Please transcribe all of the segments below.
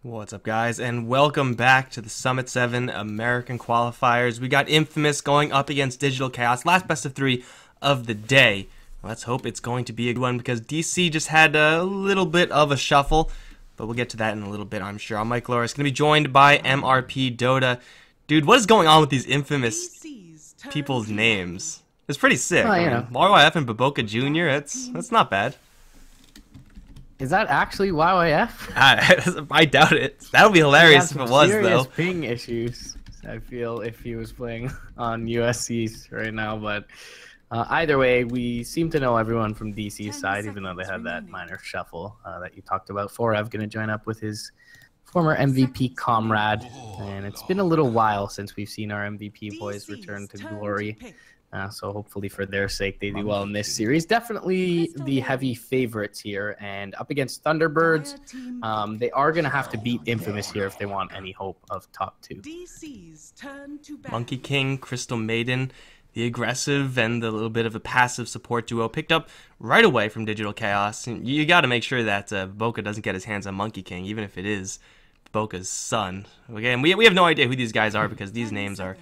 What's up, guys, and welcome back to the Summit 7 American Qualifiers. We got Infamous going up against Digital Chaos, last best of 3 of the day. Let's hope it's going to be a good one because DC just had a little bit of a shuffle, but we'll get to that in a little bit, I'm sure. I'm Mike Loris, going to be joined by MRP Dota. Dude, what is going on with these Infamous people's names? It's pretty sick. Oh, yeah. YYF and Baboka Jr., that's not bad. Is that actually YYF? I doubt it. That would be hilarious if it was, though. Ping issues, I feel, if he was playing on USC's right now. But either way, we seem to know everyone from DC's side, even though they had that minor shuffle that you talked about. Forev going to join up with his former MVP comrade. And it's been a little while since we've seen our MVP boys return to glory. So hopefully for their sake, they do well in this series. Definitely the heavy favorites here. And up against Thunderbirds, they are going to have to beat Infamous here if they want any hope of top 2. Monkey King, Crystal Maiden, the aggressive and the little bit of a passive support duo picked up right away from Digital Chaos. And you got to make sure that Boca doesn't get his hands on Monkey King, even if it is Boca's son. Again, we have no idea who these guys are because these names are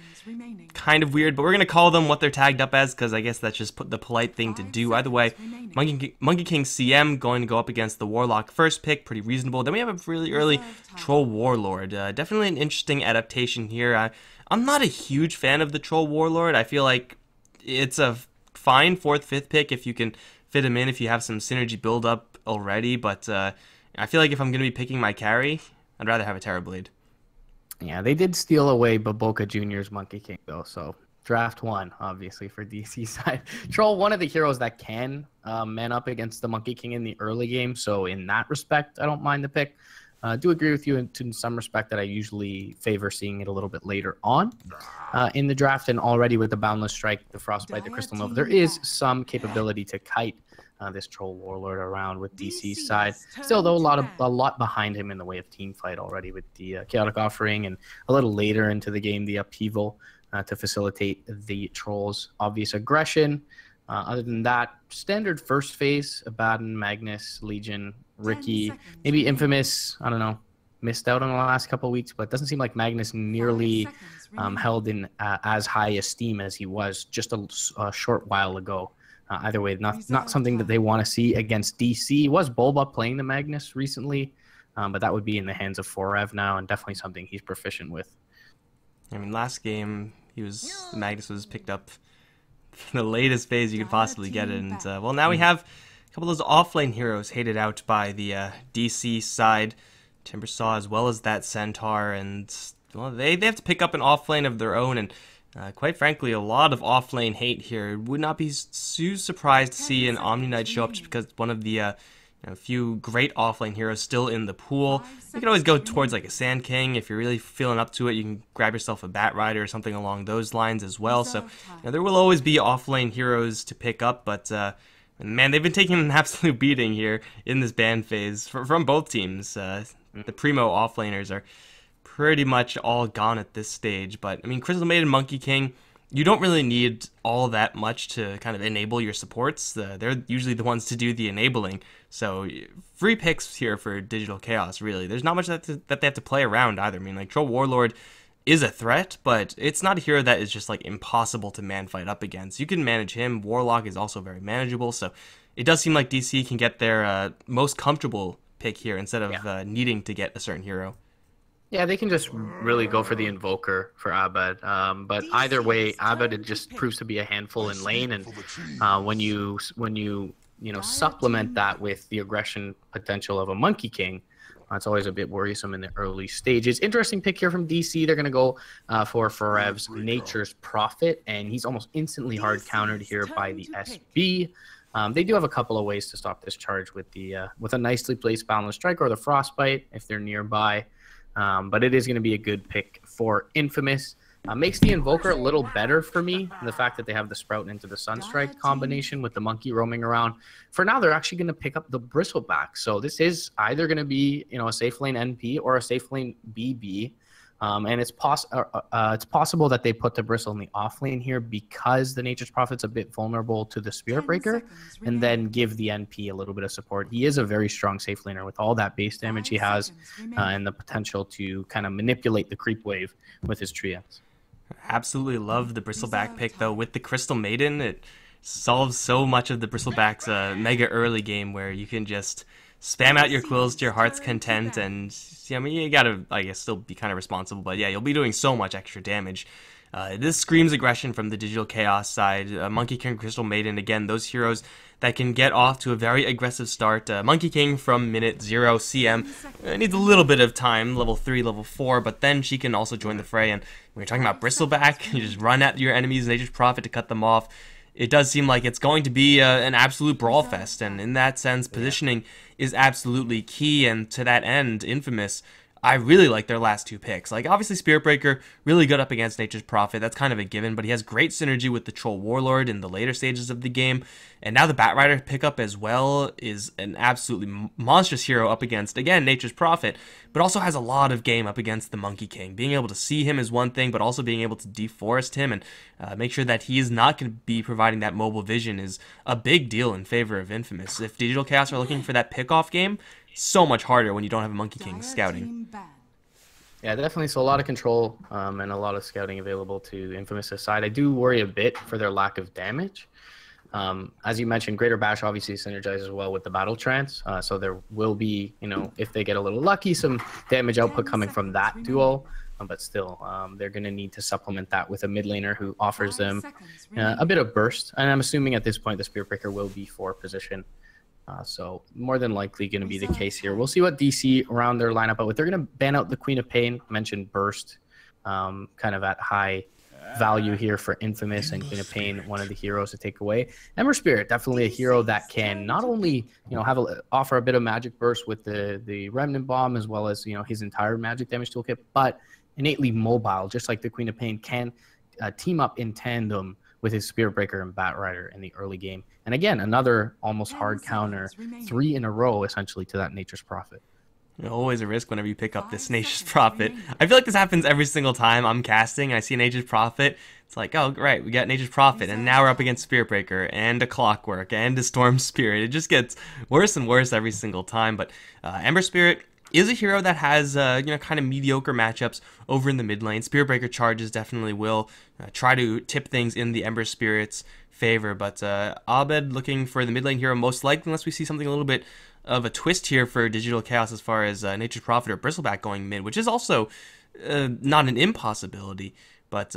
kind of weird, but we're going to call them what they're tagged up as because I guess that's just the polite thing to do. Either way, Monkey King CM going to go up against the Warlock first pick, pretty reasonable. Then we have a really early Troll Warlord. Definitely an interesting adaptation here. I'm not a huge fan of the Troll Warlord. I feel like it's a fine 4th, 5th pick if you can fit him in, if you have some synergy build up already, but I feel like if I'm going to be picking my carry, I'd rather have a Terra Blade. Yeah, they did steal away Baboka Jr.'s Monkey King, though, so draft 1, obviously, for DC side. Troll, one of the heroes that can man up against the Monkey King in the early game, so in that respect, I don't mind the pick. I do agree with you in some respect that I usually favor seeing it a little bit later on in the draft, and already with the Boundless Strike, the Frostbite, the Crystal Nova, there is some capability to kite this Troll Warlord around with DC's side. Still, though, a lot behind him in the way of team fight already with the Chaotic Offering, and a little later into the game, the Upheaval to facilitate the Troll's obvious aggression. Other than that, standard first phase, Abaddon, Magnus, Legion, Ricky, maybe Infamous, I don't know, missed out on the last couple of weeks, but it doesn't seem like Magnus nearly held in as high esteem as he was just a short while ago. Either way, not something that they want to see against DC. Was Bulba playing the Magnus recently? But that would be in the hands of Forev now, and definitely something he's proficient with. I mean, last game, Magnus was picked up in the latest phase you could possibly get it. And, well, now we have a couple of those offlane heroes hated out by the DC side. Timbersaw as well as that Centaur. And, well, they have to pick up an offlane of their own, and quite frankly, a lot of offlane hate here. Would not be too surprised to see an Omni Knight show up just because one of the few great offlane heroes still in the pool. You can always go towards like a Sand King if you're really feeling up to it. You can grab yourself a Bat Rider or something along those lines as well. So there will always be offlane heroes to pick up, but man, they've been taking an absolute beating here in this ban phase from both teams. The primo offlaners are pretty much all gone at this stage. But I mean, Crystal Maiden, Monkey King, you don't really need all that much to kind of enable your supports. They're usually the ones to do the enabling. So free picks here for Digital Chaos, really. There's not much that they have to play around either. I mean, like, Troll Warlord is a threat, but it's not a hero that is just like impossible to man fight up against. You can manage him. Warlock is also very manageable. So it does seem like DC can get their most comfortable pick here instead of needing to get a certain hero. Yeah, they can just really go for the Invoker for Abed. But either way, Abed, it just proves to be a handful in lane. And when you supplement that with the aggression potential of a Monkey King, it's always a bit worrisome in the early stages. Interesting pick here from DC. They're going to go for Forev's Nature's Prophet, and he's almost instantly hard countered here by the SB. They do have a couple of ways to stop this charge with a nicely placed Boundless Strike or the Frostbite if they're nearby. But it is going to be a good pick for Infamous. Makes the Invoker a little better for me. The fact that they have the Sprout into the Sunstrike combination with the Monkey roaming around. For now, they're actually going to pick up the Bristleback. So this is either going to be a safe lane NP or a safe lane BB. And it's possible that they put the Bristle in the off lane here because the Nature's Prophet's a bit vulnerable to the Spirit Breaker, and then give the NP a little bit of support. He is a very strong safe laner with all that base damage he has, and the potential to kind of manipulate the creep wave with his Treants. Absolutely love the Bristleback pick, though. With the Crystal Maiden, it solves so much of the Bristleback's mega early game, where you can just spam out your quills to your heart's content, and I mean, you gotta, I guess, still be kind of responsible, but yeah, you'll be doing so much extra damage. This screams aggression from the Digital Chaos side. Monkey King, Crystal Maiden, again, those heroes that can get off to a very aggressive start. Monkey King from minute 0 CM needs a little bit of time, level 3, level 4, but then she can also join the fray, and when you're talking about Bristleback, you just run at your enemies, Nature's Prophet to cut them off. It does seem like it's going to be an absolute brawl fest, and in that sense, positioning is absolutely key, and to that end, Infamous, I really like their last two picks. Like, obviously, Spirit Breaker, really good up against Nature's Prophet. That's kind of a given, but he has great synergy with the Troll Warlord in the later stages of the game. And now the Batrider pickup as well is an absolutely monstrous hero up against, again, Nature's Prophet, but also has a lot of game up against the Monkey King. Being able to see him is one thing, but also being able to deforest him and make sure that he is not going to be providing that mobile vision is a big deal in favor of Infamous. If Digital Chaos are looking for that pick-off game, so much harder when you don't have a Monkey King scouting. Yeah, definitely. So a lot of control and a lot of scouting available to Infamous' side. I do worry a bit for their lack of damage. As you mentioned, Greater Bash obviously synergizes well with the Battle Trance. So there will be, if they get a little lucky, some damage output coming from that duo. But still, they're going to need to supplement that with a mid laner who offers them a bit of burst. And I'm assuming at this point the Spirit Breaker will be for position. So more than likely going to be the case here. We'll see what DC around their lineup out with. They're going to ban out the Queen of Pain. Mentioned burst, kind of at high value here for Infamous, and Queen of Pain, one of the heroes to take away. Ember Spirit, definitely a hero that can not only offer a bit of magic burst with the Remnant Bomb as well as his entire magic damage toolkit, but innately mobile, just like the Queen of Pain, can team up in tandem with his Spirit Breaker and Batrider in the early game. And again, another almost hard counter, 3 in a row, essentially, to that Nature's Prophet. Always a risk whenever you pick up this Nature's Prophet. I feel like this happens every single time I'm casting and I see Nature's Prophet. It's like, oh, right, we got Nature's Prophet, and now we're up against Spirit Breaker, and a Clockwork, and a Storm Spirit. It just gets worse and worse every single time, but Ember Spirit is a hero that has, kind of mediocre matchups over in the mid lane. Spirit Breaker charges definitely will try to tip things in the Ember Spirit's favor, but Abed looking for the mid lane hero most likely, unless we see something a little bit of a twist here for Digital Chaos as far as Nature's Prophet or Bristleback going mid, which is also not an impossibility, but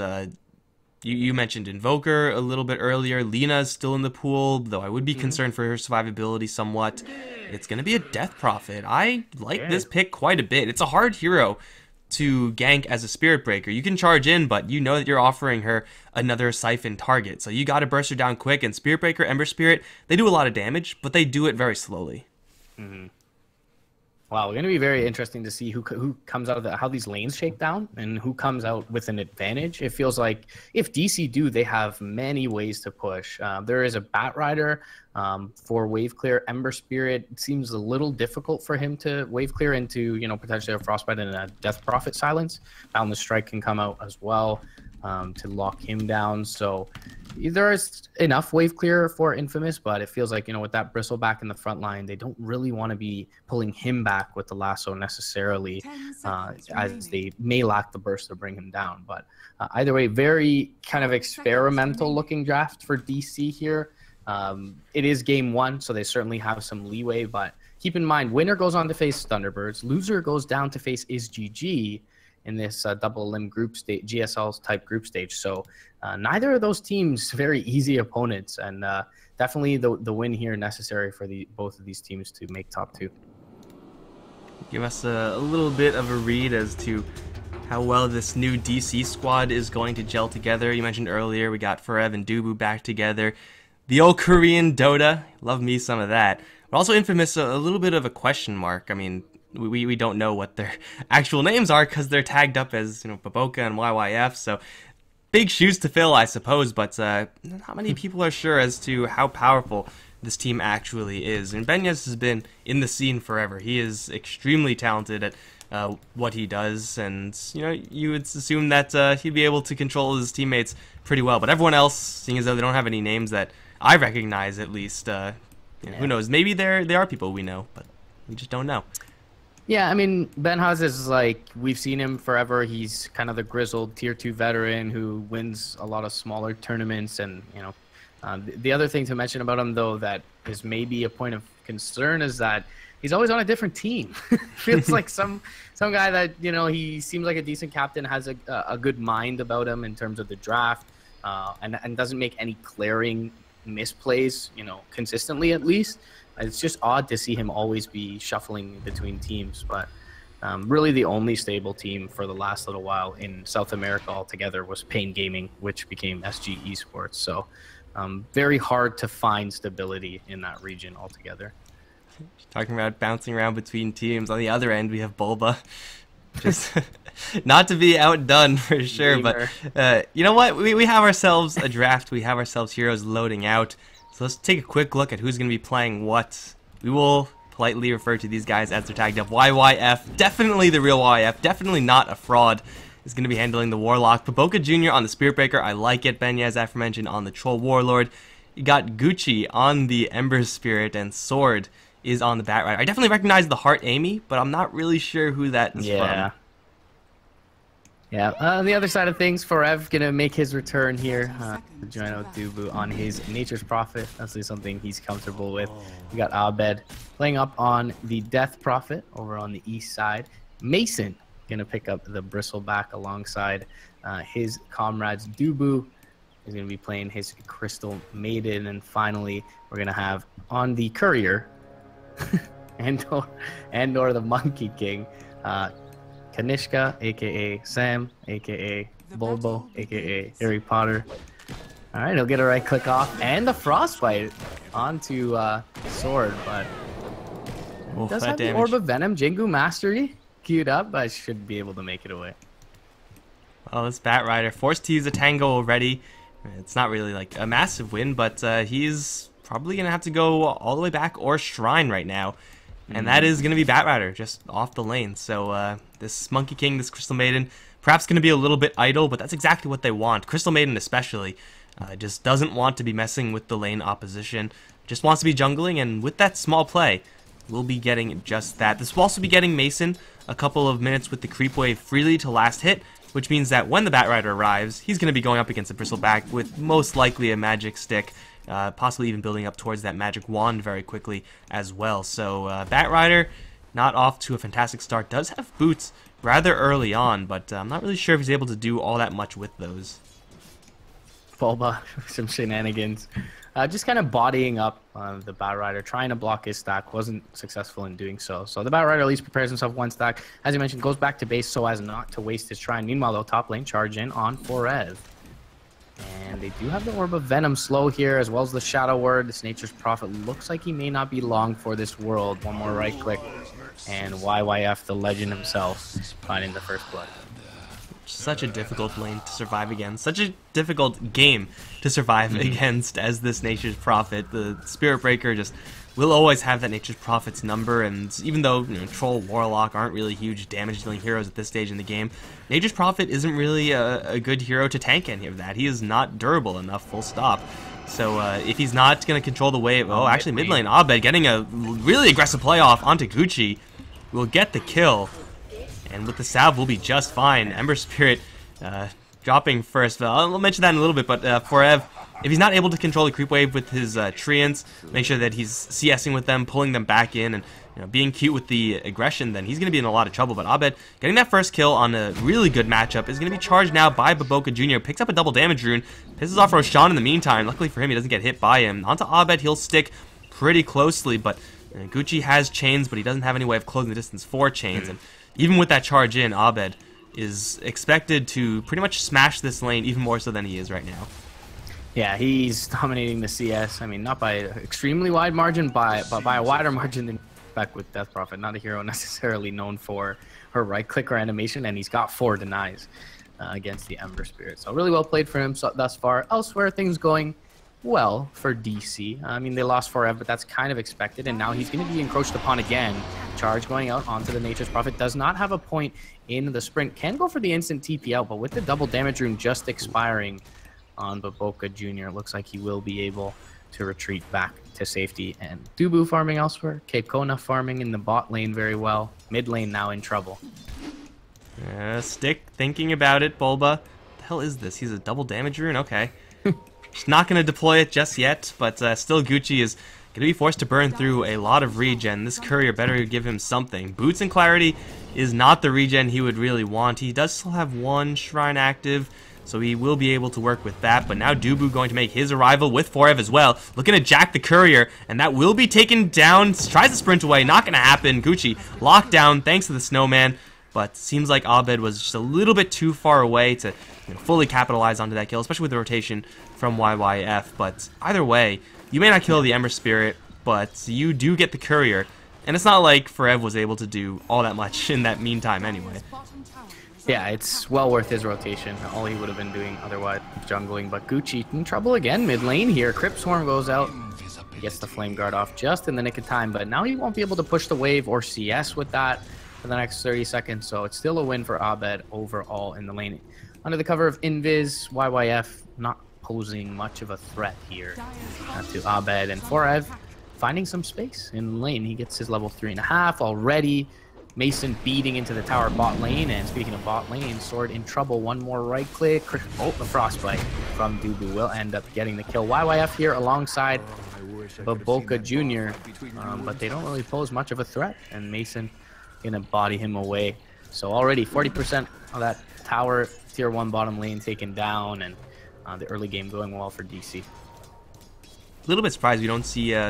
you mentioned Invoker a little bit earlier. Lena's still in the pool, though I would be concerned for her survivability somewhat. It's going to be a Death Prophet. I like this pick quite a bit. It's a hard hero to gank as a Spirit Breaker. You can charge in, but you know that you're offering her another Siphon target. So you got to burst her down quick, and Spirit Breaker, Ember Spirit, they do a lot of damage, but they do it very slowly. Mm-hmm. Wow, it's going to be very interesting to see who comes out of how these lanes shake down and who comes out with an advantage. It feels like if DC do, they have many ways to push. There is a Batrider for wave clear. Ember Spirit, it seems a little difficult for him to wave clear into, potentially a Frostbite and a Death Prophet silence. Boundless Strike can come out as well to lock him down. So there is enough wave clear for Infamous, but it feels like, with that Bristleback in the front line, they don't really want to be pulling him back with the lasso necessarily, as they may lack the burst to bring him down. But either way, very kind of experimental looking draft for DC here. It is game 1, so they certainly have some leeway, but keep in mind, winner goes on to face Thunderbirds, loser goes down to face IsGG in this double limb group stage, GSL type group stage. So neither of those teams very easy opponents, and definitely the win here necessary for both of these teams to make top 2. Give us a little bit of a read as to how well this new DC squad is going to gel together. You mentioned earlier we got Forev and Dubu back together. The old Korean Dota, love me some of that. But also Infamous, a little bit of a question mark. I mean, we don't know what their actual names are because they're tagged up as Baboka and YYF, so big shoes to fill, I suppose, but not many people are sure as to how powerful this team actually is. And Benyes has been in the scene forever. He is extremely talented at what he does, and you would assume that he'd be able to control his teammates pretty well. But everyone else, seeing as though they don't have any names that I recognize, at least, who knows? Maybe they are people we know, but we just don't know. Yeah, I mean, Ben Haas is like, we've seen him forever. He's kind of the grizzled tier 2 veteran who wins a lot of smaller tournaments. And, the other thing to mention about him, though, that is maybe a point of concern is that he's always on a different team. Feels like some guy that, he seems like a decent captain, has a good mind about him in terms of the draft, and doesn't make any glaring misplays, consistently at least. It's just odd to see him always be shuffling between teams, but really the only stable team for the last little while in South America altogether was Pain Gaming, which became SG Esports. So very hard to find stability in that region altogether. Talking about bouncing around between teams, on the other end we have Bulba. Just not to be outdone for sure, but you know what? We have ourselves a draft. We have ourselves heroes loading out. So let's take a quick look at who's going to be playing what. We will politely refer to these guys as they're tagged up. YYF, definitely the real YF, definitely not a fraud, is going to be handling the Warlock. Baboka Jr. on the Spirit Breaker, I like it. Benyaz, as aforementioned, on the Troll Warlord. You got Gucci on the Ember Spirit, and Sword is on the Bat Rider. I definitely recognize the Heart Amy, but I'm not really sure who that is from. Yeah, on the other side of things, Forev gonna make his return here. Join out Dubu on his Nature's Prophet. That's something he's comfortable with. We got Abed playing up on the Death Prophet over on the east side. Mason gonna pick up the Bristleback alongside his comrades. Dubu is gonna be playing his Crystal Maiden, and finally we're gonna have on the Courier and/or the Monkey King. Kanishka, aka Sam, aka Bulbo, aka Harry Potter. All right, he'll get a right click off and the Frostbite onto Sword, but does have the Orb of Venom, Jingu Mastery queued up, but should be able to make it away. Well, this Bat Rider forced to use a Tango already. It's not really like a massive win, but he's probably gonna have to go all the way back or Shrine right now. And that is going to be Bat Rider, just off the lane. So this Monkey King, this Crystal Maiden, perhaps going to be a little bit idle, but that's exactly what they want. Crystal Maiden especially just doesn't want to be messing with the lane opposition. Just wants to be jungling, and with that small play, we'll be getting just that. This will also be getting Mason a couple of minutes with the creep wave freely to last hit, which means that when the Bat Rider arrives, he's going to be going up against a Bristleback with most likely a magic stick. Possibly even building up towards that magic wand very quickly as well. So Bat Rider, not off to a fantastic start. Does have boots rather early on, but I'm not really sure if he's able to do all that much with those. Bulba, some shenanigans. Just kind of bodying up the Bat Rider, trying to block his stack. Wasn't successful in doing so. So the Bat Rider at least prepares himself one stack. As you mentioned, goes back to base so as not to waste his Shrine. Meanwhile, though, top lane charge in on Forev. And they do have the Orb of Venom slow here, as well as the Shadow Word. This Nature's Prophet looks like he may not be long for this world. One more right click, and YYF, the legend himself, finding the first blood. Such a difficult lane to survive against. Such a difficult game to survive against as this Nature's Prophet. The Spirit Breaker just will always have that Nature's Prophet's number, and even though Troll, Warlock aren't really huge damage-dealing heroes at this stage in the game, Nature's Prophet isn't really a good hero to tank any of that. He is not durable enough, full stop. So if he's not going to control the wave... Oh, actually, mid lane, Abed getting a really aggressive playoff onto Gucci will get the kill, and with the salve, we'll be just fine. Ember Spirit dropping first. I'll mention that in a little bit, but Forev, if he's not able to control the creep wave with his treants, make sure that he's CSing with them, pulling them back in, and being cute with the aggression, then he's going to be in a lot of trouble. But Abed getting that first kill on a really good matchup is going to be charged now by Baboka Jr. Picks up a double damage rune, pisses off Roshan in the meantime. Luckily for him, he doesn't get hit by him. Onto Abed, he'll stick pretty closely, but Gucci has chains, but he doesn't have any way of closing the distance for chains. And even with that charge in, Abed is expected to pretty much smash this lane even more so than he is right now. Yeah, he's dominating the CS. I mean, not by an extremely wide margin, but by a wider margin than back with Death Prophet. Not a hero necessarily known for her right-click or animation, and he's got 4 denies against the Ember Spirit. So really well played for him thus far. Elsewhere, things going well for DC. I mean, they lost Forever, but that's kind of expected, and now he's going to be encroached upon again. Charge going out onto the Nature's Prophet. Does not have a point in the sprint. Can go for the instant TP out, but with the double damage rune just expiring on Baboka Jr., it looks like he will be able to retreat back to safety. And Dubu farming elsewhere. Cape Kona farming in the bot lane very well. Mid lane now in trouble. Stick thinking about it, Bulba. What the hell is this? He's a double damage rune? Okay. Just not going to deploy it just yet, but still Gucci is going to be forced to burn through a lot of regen. This courier better give him something. Boots and Clarity is not the regen he would really want. He does still have one shrine active, so he will be able to work with that. But now Dubu going to make his arrival with Forev as well. Looking to jack the courier, and that will be taken down. Tries to sprint away, not going to happen. Gucci locked down thanks to the snowman. But seems like Abed was just a little bit too far away to fully capitalize onto that kill, especially with the rotation from YYF. But either way, you may not kill the Ember Spirit, but you do get the courier. And it's not like Forev was able to do all that much in that meantime anyway. Yeah, it's well worth his rotation. All he would have been doing otherwise jungling. But Gucci in trouble again mid lane here. Crypt Swarm goes out. Gets the Flame Guard off just in the nick of time. But now he won't be able to push the wave or CS with that for the next 30 seconds. So it's still a win for Abed overall in the lane. Under the cover of Invis, YYF not posing much of a threat here to Abed. And Forev finding some space in lane. He gets his level 3.5 already. Mason beating into the tower bot lane. And speaking of bot lane, Sword in trouble. One more right click. Oh, the Frostbite from Dubu will end up getting the kill. YYF here alongside Baboka Jr. But they don't really pose much of a threat. And Mason gonna body him away. So already 40% of that tower tier 1 bottom lane taken down, and the early game going well for DC. A little bit surprised we don't see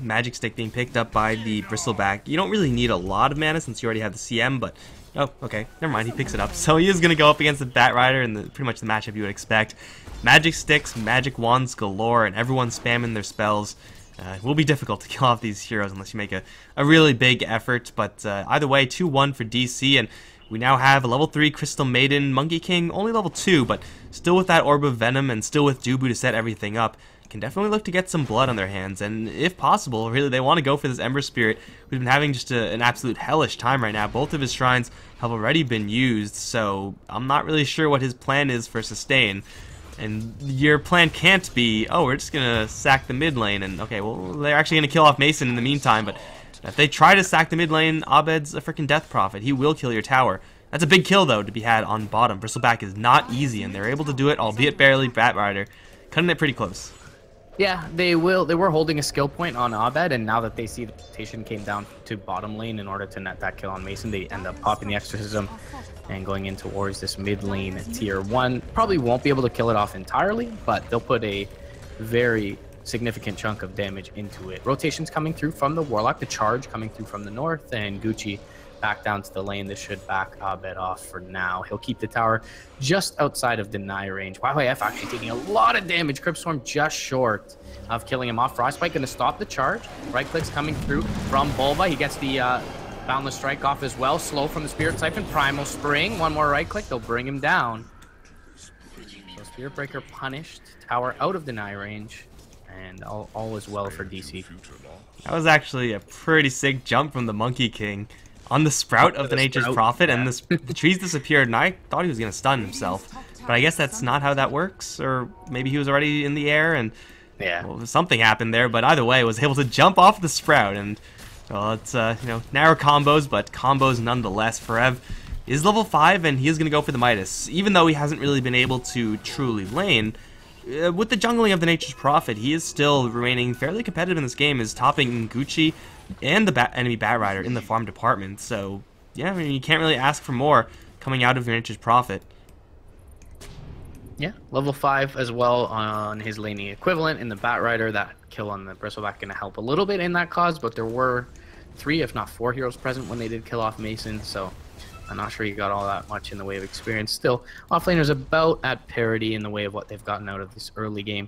Magic Stick being picked up by the Bristleback. You don't really need a lot of mana since you already have the CM, but oh, okay, never mind, he picks it up. So he is going to go up against the Bat Rider and pretty much the matchup you would expect. Magic Sticks, Magic Wands galore, and everyone spamming their spells. It will be difficult to kill off these heroes unless you make a really big effort, but either way, 2-1 for DC, and we now have a level 3 Crystal Maiden, Monkey King, only level 2, but still with that Orb of Venom and still with Dubu to set everything up. Can definitely look to get some blood on their hands, and if possible, really, they want to go for this Ember Spirit. We've been having just an absolute hellish time right now. Both of his shrines have already been used, so I'm not really sure what his plan is for sustain. And your plan can't be, oh, we're just going to sack the mid lane, and okay, well, they're actually going to kill off Mason in the meantime, but if they try to sack the mid lane, Abed's a freaking Death Prophet. He will kill your tower. That's a big kill, though, to be had on bottom. Bristleback is not easy, and they're able to do it, albeit barely. Bat Rider cutting it pretty close. Yeah, they were holding a skill point on Abed, and now that they see the rotation came down to bottom lane in order to net that kill on Mason, they end up popping the Exorcism and going in towards this mid lane tier 1. Probably won't be able to kill it off entirely, but they'll put a very significant chunk of damage into it. Rotations coming through from the Warlock, the charge coming through from the north, and Gucci back down to the lane. This should back Abed off for now. He'll keep the tower just outside of deny range. YYF actually taking a lot of damage. Crypt Swarm just short of killing him off. Frostbite going to stop the charge. Right clicks coming through from Bulba. He gets the Boundless Strike off as well. Slow from the Spirit Siphon. Primal Spring. One more right click. They'll bring him down. So Spirit Breaker punished. Tower out of deny range. And all is well for DC. That was actually a pretty sick jump from the Monkey King on the Sprout of the Nature's Prophet, and the trees disappeared, and I thought he was going to stun himself. But I guess that's not how that works, or maybe he was already in the air, and well, something happened there, but either way, was able to jump off the Sprout, and well, it's, narrow combos, but combos nonetheless. Forev is level 5, and he is going to go for the Midas. Even though he hasn't really been able to truly lane, with the jungling of the Nature's Prophet, he is still remaining fairly competitive in this game, is topping Gucci and the enemy Bat Rider in the farm department. So, yeah, I mean, you can't really ask for more coming out of your Nature's Prophet. Yeah, level 5 as well on his laning equivalent in the Bat Rider. That kill on the Bristleback going to help a little bit in that cause, but there were 3, if not 4 heroes present when they did kill off Mason, so I'm not sure he got all that much in the way of experience. Still, offlaner's about at parity in the way of what they've gotten out of this early game.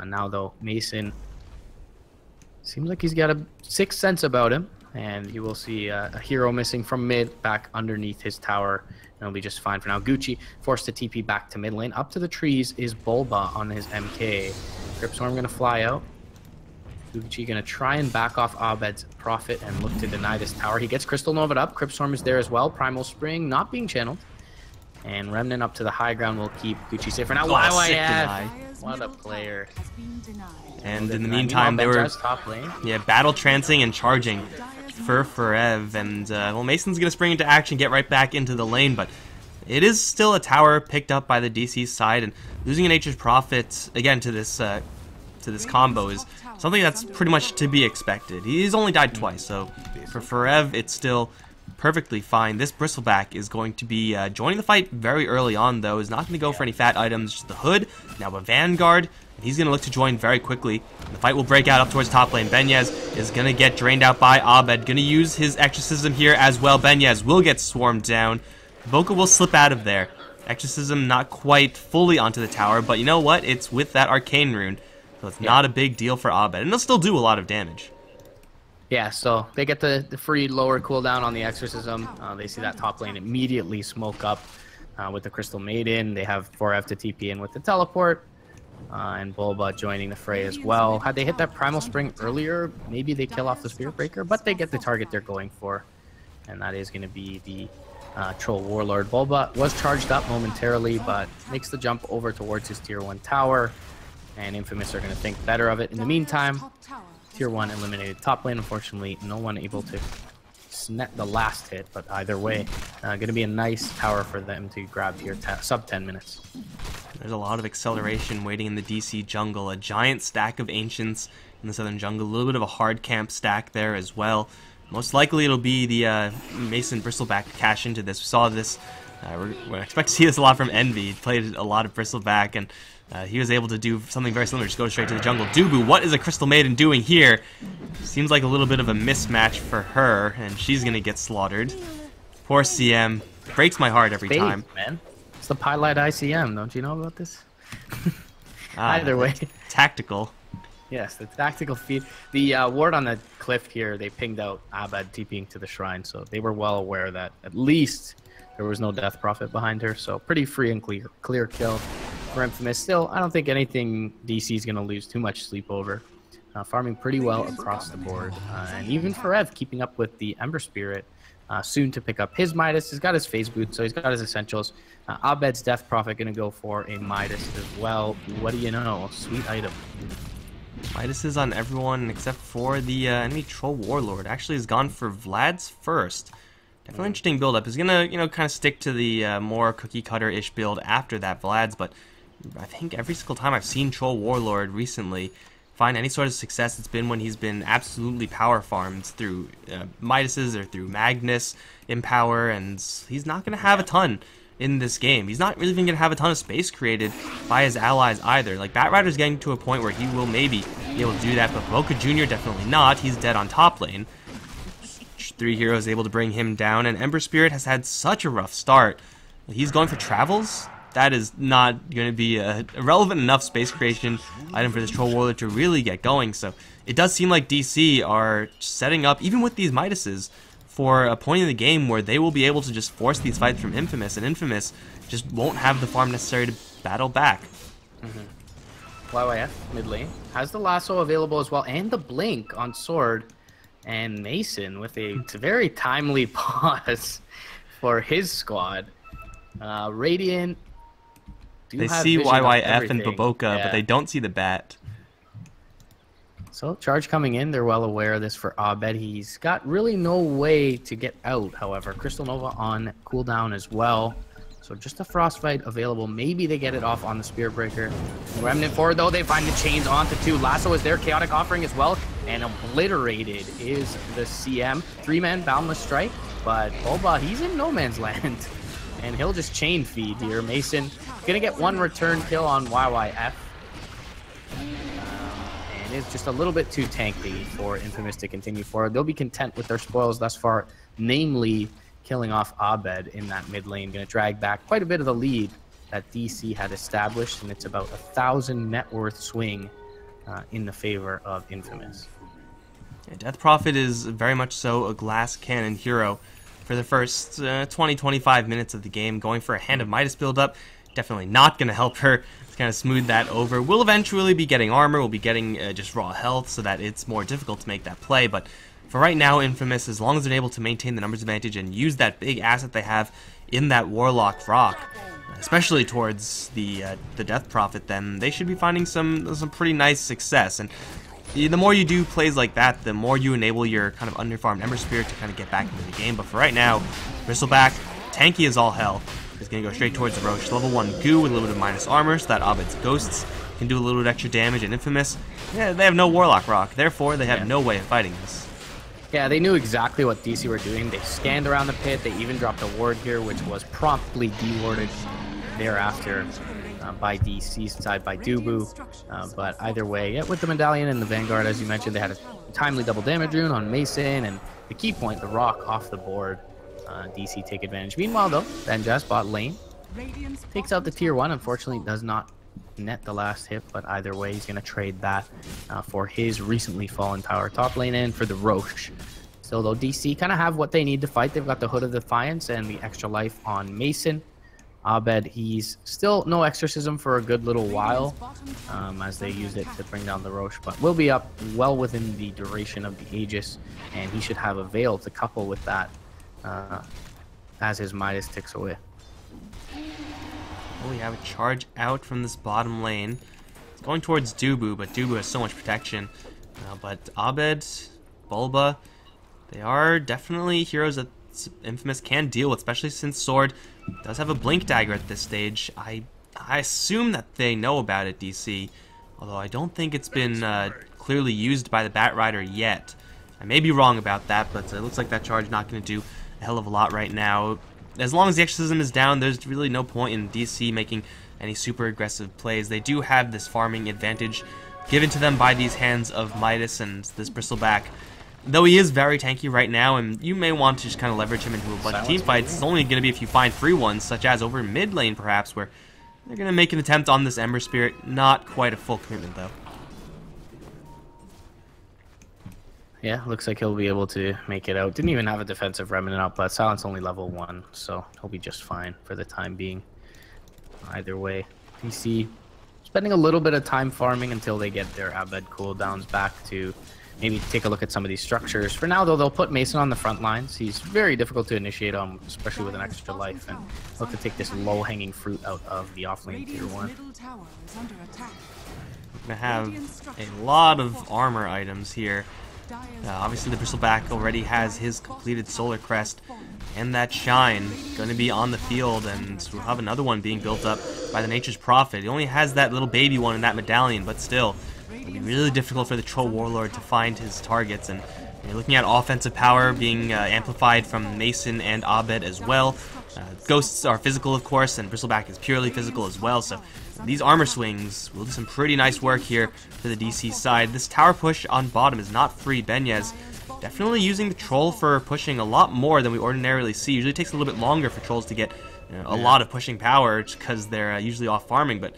Now, though, Mason seems like he's got a sixth sense about him, and you will see a hero missing from mid back underneath his tower It'll be just fine for now. Gucci forced to TP back to mid lane. Up to the trees is Bulba on his MK. Cryptstorm going to fly out. Gucci going to try and back off Abed's Prophet and look to deny this tower. He gets Crystal Nova'd up. Cryptstorm is there as well. Primal Spring not being channeled. And Remnant up to the high ground will keep Gucci safe for now. YYF! What a player. And in the meantime, they were battle trancing and charging for Forev. And, well, Mason's going to spring into action, get right back into the lane, but it is still a tower picked up by the DC side, and losing a Nature's Prophet, again, to this combo is something that's pretty much to be expected. He's only died twice, so for Forev, it's still perfectly fine. This Bristleback is going to be joining the fight very early on, though. Is not going to go for any fat items, just the Hood, now a Vanguard, and he's going to look to join very quickly. The fight will break out up towards top lane. Benyaz is going to get drained out by Abed, going to use his Exorcism here as well. Benyaz will get swarmed down. Boca will slip out of there. Exorcism not quite fully onto the tower, but you know what? It's with that Arcane Rune, so it's not a big deal for Abed, and they'll still do a lot of damage. Yeah, so they get the free lower cooldown on the Exorcism. They see that top lane immediately smoke up with the Crystal Maiden. They have 4F to TP in with the teleport. And Bulba joining the fray as well. Had they hit that Primal Spring earlier, maybe they kill off the Spirit Breaker, but they get the target they're going for. And that is going to be the Troll Warlord. Bulba was charged up momentarily, but makes the jump over towards his Tier 1 tower. And Infamous are going to think better of it. In the meantime, Tier 1 eliminated top lane. Unfortunately, no one able to net the last hit, but either way, going to be a nice tower for them to grab here sub 10 minutes. There's a lot of acceleration waiting in the DC jungle. A giant stack of Ancients in the southern jungle. A little bit of a hard camp stack there as well. Most likely it'll be the Mason Bristleback cash into this. We saw this. We expect to see this a lot from Envy. He played a lot of Bristleback, and he was able to do something very similar. Just go straight to the jungle. Dubu, what is a Crystal Maiden doing here? Seems like a little bit of a mismatch for her, and she's going to get slaughtered. Poor CM. Breaks my heart every time. Man. It's the Pylite ICM. Don't you know about this? Either way. Tactical. Yes, the tactical feed. The ward on the cliff here, they pinged out Abed TPing to the shrine, so they were well aware that at least there was no Death Prophet behind her, so pretty free and clear kill for Infamous. Still, I don't think anything DC is going to lose too much sleep over. Farming pretty well across the board, and even Forev keeping up with the Ember Spirit. Soon to pick up his Midas. He's got his phase boot, so he's got his essentials. Abed's Death Prophet going to go for a Midas as well. What do you know? Sweet item. Midas is on everyone except for the enemy Troll Warlord. Actually, has gone for Vlad's first. Definitely interesting build-up. He's gonna, kind of stick to the more cookie cutter-ish build after that Vlad's, but I think every single time I've seen Troll Warlord recently find any sort of success, it's been when he's been absolutely power farmed through Midases or through Magnus Empower, and he's not going to have a ton in this game. He's not really even going to have a ton of space created by his allies either. Like, Batrider's getting to a point where he will maybe be able to do that, but Boca Jr. definitely not. He's dead on top lane. 3 heroes able to bring him down, and Ember Spirit has had such a rough start. He's going for Travels. That is not going to be a relevant enough space creation item for this Troll Warlord to really get going. So it does seem like DC are setting up, even with these Midases, for a point in the game where they will be able to just force these fights from Infamous, and Infamous just won't have the farm necessary to battle back. YYF, mid lane, has the lasso available as well, and the blink on sword, and Mason with a very timely pause for his squad. Radiant. They see YYF and Baboka, but they don't see the bat. So, charge coming in. They're well aware of this for Abed. He's got really no way to get out, however. Crystal Nova on cooldown as well. So, just a Frostbite available. Maybe they get it off on the Spirit Breaker. Remnant forward, though, they find the chains onto 2. Lasso is there. Chaotic Offering as well. And obliterated is the CM. 3-man Boundless Strike. But Boba, he's in no man's land. And he'll just chain feed here. Mason gonna get 1 return kill on YYF. And it's just a little bit too tanky for Infamous to continue forward. They'll be content with their spoils thus far, namely killing off Abed in that mid lane. Gonna drag back quite a bit of the lead that DC had established, and it's about 1,000 net worth swing in the favor of Infamous. Yeah, Death Prophet is very much so a glass cannon hero for the first 20-25 minutes of the game, going for a Hand of Midas build-up. Definitely not going to help her. It's kind of smooth that over. We'll eventually be getting armor. We'll be getting just raw health so that it's more difficult to make that play. But for right now, Infamous, as long as they're able to maintain the numbers advantage and use that big asset they have in that Warlock Rock, especially towards the Death Prophet, then they should be finding some pretty nice success. And the more you do plays like that, the more you enable your kind of underfarmed Ember Spirit to kind of get back into the game. But for right now, Bristleback, tanky as all hell, is going to go straight towards the Roche. Level 1 Goo with a little bit of minus armor, so that Abed's Ghosts can do a little bit extra damage. And Infamous, yeah, they have no Warlock Rock, therefore they have no way of fighting this. Yeah, they knew exactly what DC were doing. They scanned around the pit. They even dropped a ward here, which was promptly de-warded thereafter by DC's side by Dubu. But either way, yeah, with the Medallion and the Vanguard, as you mentioned, they had a timely double damage rune on Mason, and the key point, the Rock, off the board. DC take advantage. Meanwhile, though, Benjas bot lane takes out the tier 1. Unfortunately, does not net the last hit, but either way, he's going to trade that for his recently fallen tower top lane and for the Roche. So, though, DC kind of have what they need to fight. They've got the Hood of Defiance and the extra life on Mason. Abed, he's still no exorcism for a good little while as they used it to bring down the Roche, but will be up well within the duration of the Aegis, and he should have a Veil to couple with that as his Midas ticks away. Oh, we have a charge out from this bottom lane. It's going towards Dubu, but Dubu has so much protection. But Abed, Bulba, they are definitely heroes that Infamous can deal with, especially since Sword does have a Blink Dagger at this stage. I assume that they know about it, DC, although I don't think it's been clearly used by the Batrider yet. I may be wrong about that, but it looks like that charge not going to do a hell of a lot right now. As long as the Exorcism is down, there's really no point in DC making any super aggressive plays. They do have this farming advantage given to them by these Hands of Midas and this Bristleback. Though he is very tanky right now, and you may want to just kind of leverage him into a bunch of team fights, it's only going to be if you find free ones, such as over mid lane perhaps, where they're going to make an attempt on this Ember Spirit. Not quite a full commitment though. Yeah, looks like he'll be able to make it out. Didn't even have a defensive remnant up, but Silence only level 1, so he'll be just fine for the time being. Either way, DC spending a little bit of time farming until they get their Abed cooldowns back to maybe take a look at some of these structures. For now, though, they'll put Mason on the front lines. He's very difficult to initiate on, especially with an extra life, and look to take this low-hanging fruit out of the offlane tier 1. We're going to have a lot of armor items here. Obviously, the Bristleback already has his completed Solar Crest, and that Shine going to be on the field, and we'll have another one being built up by the Nature's Prophet. He only has that little baby one in that medallion, but still, it'll be really difficult for the Troll Warlord to find his targets, and you're looking at offensive power being amplified from Mason and Abed as well. Ghosts are physical, of course, and Bristleback is purely physical as well, so these armor swings will do some pretty nice work here for the DC side. This tower push on bottom is not free. Benyes definitely using the Troll for pushing a lot more than we ordinarily see. Usually it takes a little bit longer for Trolls to get a lot of pushing power because they're usually off farming, but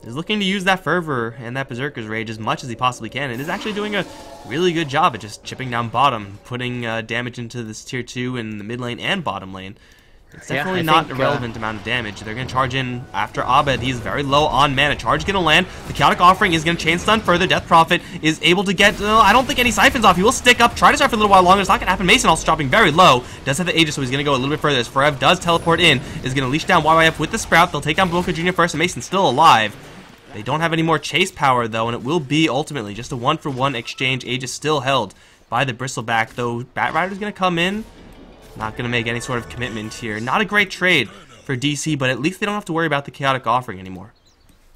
is looking to use that Fervor and that Berserker's Rage as much as he possibly can, and is actually doing a really good job at just chipping down bottom, putting damage into this tier 2 in the mid lane and bottom lane. It's definitely not a relevant amount of damage. They're going to charge in after Abed. He's very low on mana. Charge going to land. The Chaotic Offering is going to chain stun further. Death Prophet is able to get, I don't think any siphons off. He will stick up, try to start for a little while longer. It's not going to happen. Mason also dropping very low. Does have the Aegis, so he's going to go a little bit further. As Forev does teleport in, is going to leash down YYF with the Sprout. They'll take down Boca Jr. first, and Mason's still alive. They don't have any more chase power, though, and it will be ultimately just a 1-for-1 exchange. Aegis still held by the Bristleback, though Batrider's going to come in. Not going to make any sort of commitment here. Not a great trade for DC, but at least they don't have to worry about the Chaotic Offering anymore.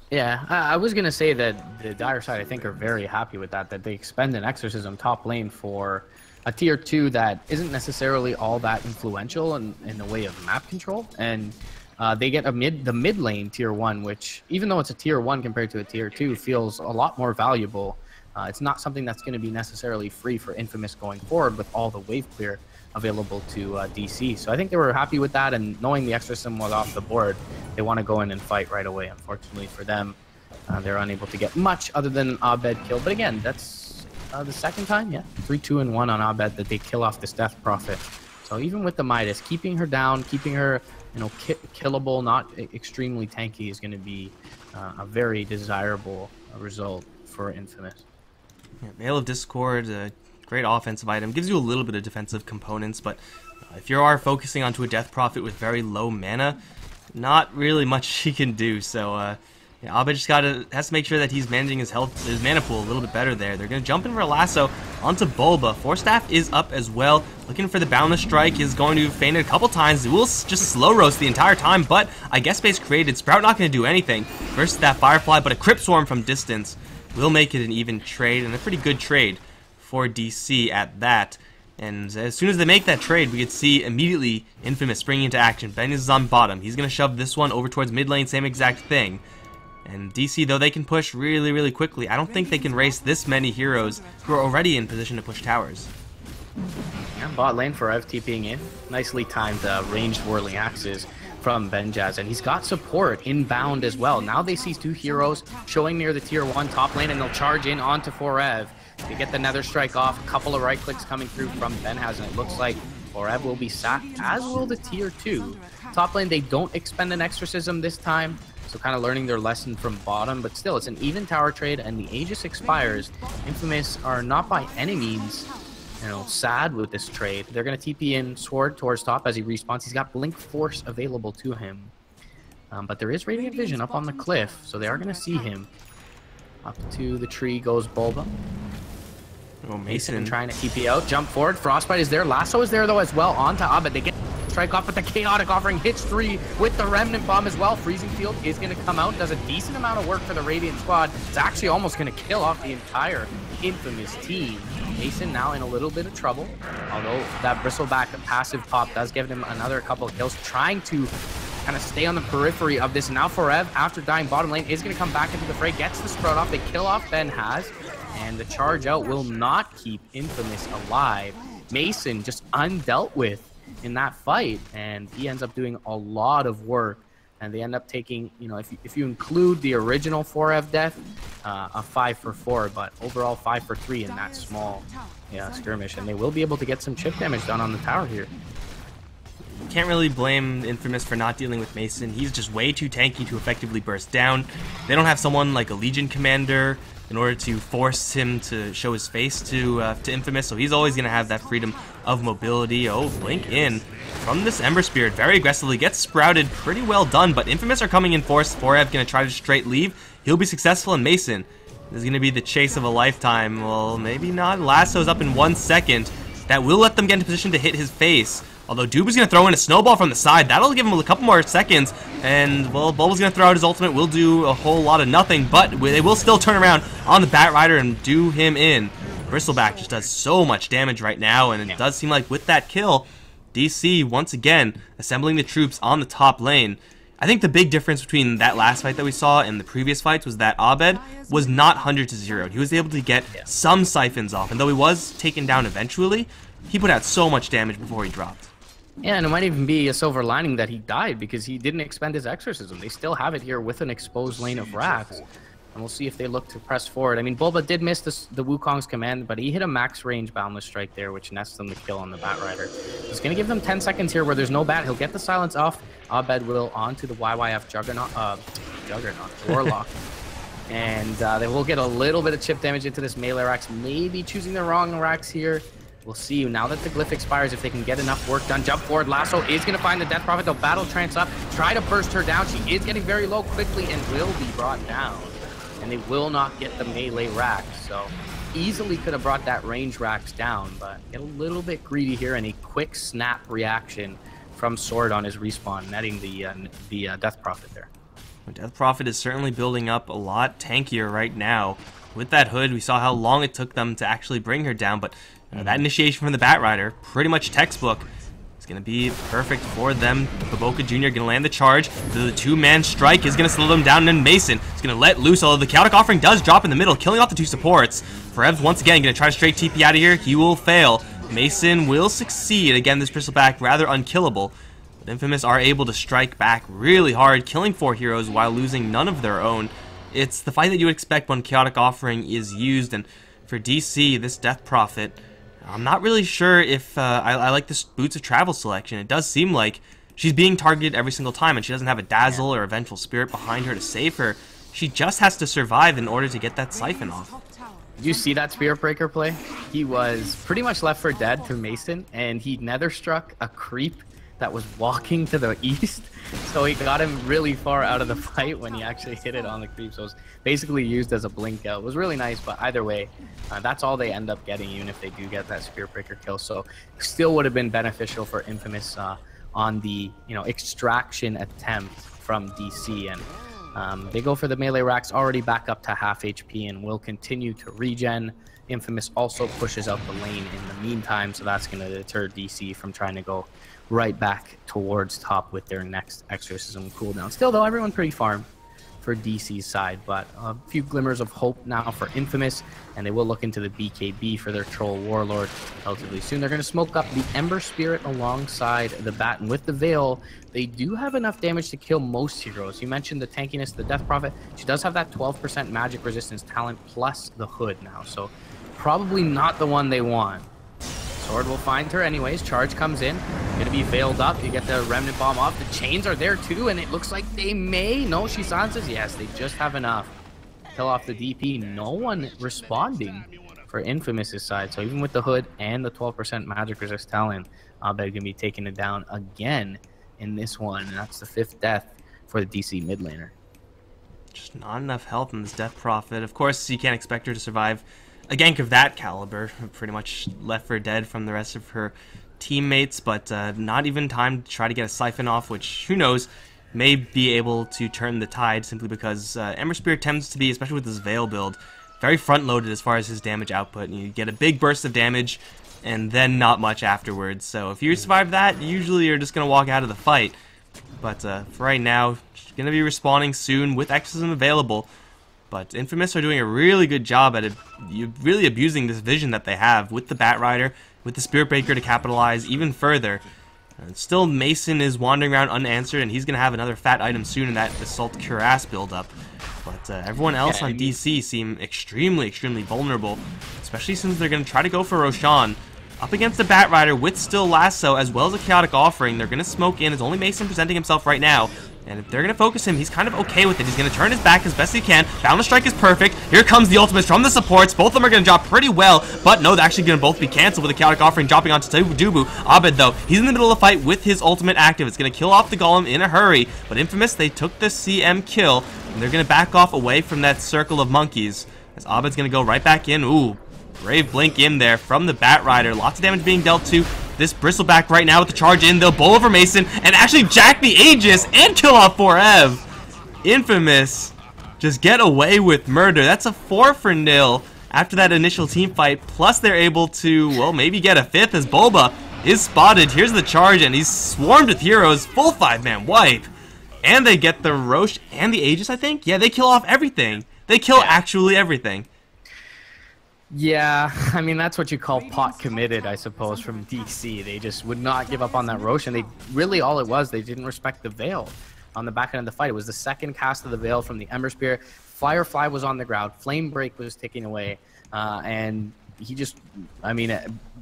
Yeah, I was going to say that the Dire side, I think, are very happy with that they expend an Exorcism top lane for a tier 2 that isn't necessarily all that influential in the way of map control. And they get the mid lane tier 1, which, even though it's a tier 1 compared to a tier 2, feels a lot more valuable. It's not something that's going to be necessarily free for Infamous going forward with all the wave clear available to DC. So I think they were happy with that, and knowing the Exorcism was off the board, they want to go in and fight right away. Unfortunately for them, they're unable to get much other than Abed kill. But again, that's the second time, 3-2-1 on Abed that they kill off this Death Prophet. So even with the Midas, keeping her down, keeping her, killable, not extremely tanky, is going to be a very desirable result for Infamous. Yeah, Veil of Discord, a great offensive item, gives you a little bit of defensive components, but if you are focusing onto a Death Prophet with very low mana, not really much she can do. So yeah, Abed just has to make sure that he's managing his mana pool a little bit better there. They're going to jump in for a lasso onto Bulba. Force Staff is up as well. Looking for the Boundless Strike, is going to feign it a couple times. It will just slow roast the entire time, but I guess base created. Sprout not going to do anything versus that Firefly, but a Crypt Swarm from distance will make it an even trade, and a pretty good trade for DC at that. And as soon as they make that trade, we could see immediately Infamous springing into action. Ben is on bottom. He's going to shove this one over towards mid lane, same exact thing. And DC, though they can push really, really quickly, I don't think they can race this many heroes who are already in position to push towers. Yeah, bot lane for Ev TPing in. Nicely timed ranged Whirling Axes from Benjaz, and he's got support inbound as well. Now they see 2 heroes showing near the tier 1 top lane, and they'll charge in onto Forev to get the Nether Strike off. A couple of right clicks coming through from Benjaz, and it looks like Forev will be sacked, as will the tier 2. Top lane, they don't expend an Exorcism this time, so kind of learning their lesson from bottom, but still, it's an even tower trade, and the Aegis expires. Infamous are not by any means, sad with this trade. They're going to TP in Sword towards top as he respawns. He's got Blink Force available to him, but there is Radiant Vision up on the cliff, so they are going to see him. Up to the tree goes Bulba. Oh, Mason trying to TP out, jump forward. Frostbite is there. Lasso is there, though, as well, onto Abed. They get strike off with the Chaotic Offering, hits 3 with the Remnant Bomb as well. Freezing Field is going to come out, does a decent amount of work for the Radiant squad. It's actually almost going to kill off the entire Infamous team. Mason now in a little bit of trouble, although that Bristleback passive pop does give him another couple of kills, trying to kind of stay on the periphery of this. Now Forev, after dying bottom lane, is going to come back into the fray, gets the Sprout off, they kill off Benjaz, and the charge out will not keep Infamous alive. Mason just undealt with in that fight, and he ends up doing a lot of work, and they end up taking, if you include the original 4F death, a 5 for 4, but overall 5 for 3 in that small skirmish, and they will be able to get some chip damage done on the tower here. Can't really blame Infamous for not dealing with Mason. He's just way too tanky to effectively burst down. They don't have someone like a Legion commander in order to force him to show his face to Infamous, so he's always going to have that freedom of mobility. Oh, Blink in from this Ember Spirit very aggressively, gets sprouted, pretty well done, but Infamous are coming in force. Forev going to try to straight leave. He'll be successful, and Mason is going to be the chase of a lifetime. Well, maybe not. Lasso's up in 1 second. That will let them get into position to hit his face. Although Doob is going to throw in a snowball from the side. That'll give him a couple more seconds. And, well, Bulba's going to throw out his ultimate. Will do a whole lot of nothing. But they will still turn around on the Bat Rider and do him in. Bristleback just does so much damage right now. And it does seem like with that kill, DC, once again, assembling the troops on the top lane. I think the big difference between that last fight that we saw and the previous fights was that Abed was not 100 to 0. He was able to get some siphons off. And though he was taken down eventually, he put out so much damage before he dropped. Yeah, and it might even be a silver lining that he died because he didn't expend his Exorcism. They still have it here with an exposed lane of Rax, and we'll see if they look to press forward. I mean, Bulba did miss the Wukong's command, but he hit a max range Boundless Strike there, which nests them the kill on the Bat Rider. It's going to give them 10 seconds here where there's no Bat. He'll get the silence off. Abed will onto the YYF Warlock. And they will get a little bit of chip damage into this melee Rax, maybe choosing the wrong Rax here. We'll see now that the glyph expires if they can get enough work done. Jump forward. Lasso is going to find the Death Prophet. They'll battle trance up. Try to burst her down. She is getting very low quickly and will be brought down. And they will not get the melee Rax. So easily could have brought that range Rax down, but get a little bit greedy here and a quick snap reaction from Sword on his respawn, netting the Death Prophet there. Death Prophet is certainly building up a lot tankier right now. With that hood, we saw how long it took them to actually bring her down, but that initiation from the Bat Rider, pretty much textbook. It's going to be perfect for them. Baboka Jr. going to land the charge. The two-man strike is going to slow them down, and then Mason is going to let loose, although the Chaotic Offering does drop in the middle, killing off the 2 supports. Forev's once again going to try to straight TP out of here. He will fail. Mason will succeed. Again, this Bristleback rather unkillable. But Infamous are able to strike back really hard, killing 4 heroes while losing none of their own. It's the fight that you would expect when Chaotic Offering is used, and for DC, this Death Prophet, I'm not really sure if I like this Boots of Travel selection. It does seem like she's being targeted every single time, and she doesn't have a Dazzle or a Vengeful Spirit behind her to save her. She just has to survive in order to get that Siphon off. Did you see that Spirit Breaker play? He was pretty much left for dead through Mason, and he nether struck a creep that was walking to the east. So he got him really far out of the fight when he actually hit it on the creep. So it was basically used as a blink out. It was really nice, but either way, that's all they end up getting, even if they do get that Spirit Breaker kill. So still would have been beneficial for Infamous on the extraction attempt from DC, and they go for the melee racks, already back up to half HP and will continue to regen. Infamous also pushes out the lane in the meantime, so that's going to deter DC from trying to go right back towards top with their next exorcism cooldown. Still though, everyone pretty farmed for DC's side, but a few glimmers of hope now for Infamous, and they will look into the BKB for their Troll Warlord relatively soon. They're going to smoke up the Ember Spirit alongside the Bat, and with the Veil, they do have enough damage to kill most heroes. You mentioned the tankiness, the Death Prophet. She does have that 12% magic resistance talent plus the Hood now, so probably not the one they want. Sword will find her anyways. Charge comes in. Gonna be veiled up. You get the Remnant Bomb off. The chains are there too, and it looks like they may. No, she silences. Yes, they just have enough. Kill off the DP. No one responding for Infamous's side. So even with the Hood and the 12% magic resist talent, Abed gonna be taking it down again in this one. And that's the 5th death for the DC mid laner. Just not enough health in this Death Prophet. Of course, you can't expect her to survive a gank of that caliber. Pretty much left for dead from the rest of her teammates, but not even time to try to get a Siphon off, which, who knows, may be able to turn the tide, simply because Ember Spirit tends to be, especially with this Veil build, very front-loaded as far as his damage output. You get a big burst of damage, and then not much afterwards. So if you survive that, usually you're just going to walk out of the fight. But for right now, she's going to be respawning soon with Exorcism available. But Infamous are doing a really good job at really abusing this vision that they have with the Batrider, with the Spirit Breaker to capitalize even further. And still, Mason is wandering around unanswered, and he's going to have another fat item soon in that Assault Cuirass build-up. But everyone else on DC seem extremely, extremely vulnerable, especially since they're going to try to go for Roshan. Up against the Batrider with still Lasso, as well as a Chaotic Offering. They're going to smoke in. It's only Mason presenting himself right now. And if they're going to focus him, he's kind of okay with it. He's going to turn his back as best he can. Boundless Strike is perfect. Here comes the ultimates from the supports. Both of them are going to drop pretty well. But no, they're actually going to both be canceled with a Chaotic Offering dropping onto Dubu. Abed, though, he's in the middle of the fight with his ultimate active. It's going to kill off the Golem in a hurry. But Infamous, they took the CM kill. And they're going to back off away from that circle of monkeys. As Abed's going to go right back in. Ooh, brave blink in there from the Batrider. Lots of damage being dealt to this Bristleback right now with the charge in. They'll bowl over Mason and actually jack the Aegis and kill off 4Ev. Infamous just get away with murder. That's a 4-0 after that initial team fight. Plus they're able to, well, maybe get a 5th as Boba is spotted. Here's the charge, and he's swarmed with heroes. Full 5-man wipe. And they get the Roche and the Aegis, I think. Yeah, they kill off everything. They kill actually everything. Yeah, I mean, that's what you call pot committed, I suppose, from DC. They just would not give up on that Roche, and they really, all it was, they didn't respect the Veil on the back end of the fight. It was the second cast of the Veil from the Ember Spirit. Firefly was on the ground. Flame Break was ticking away, and he just, I mean,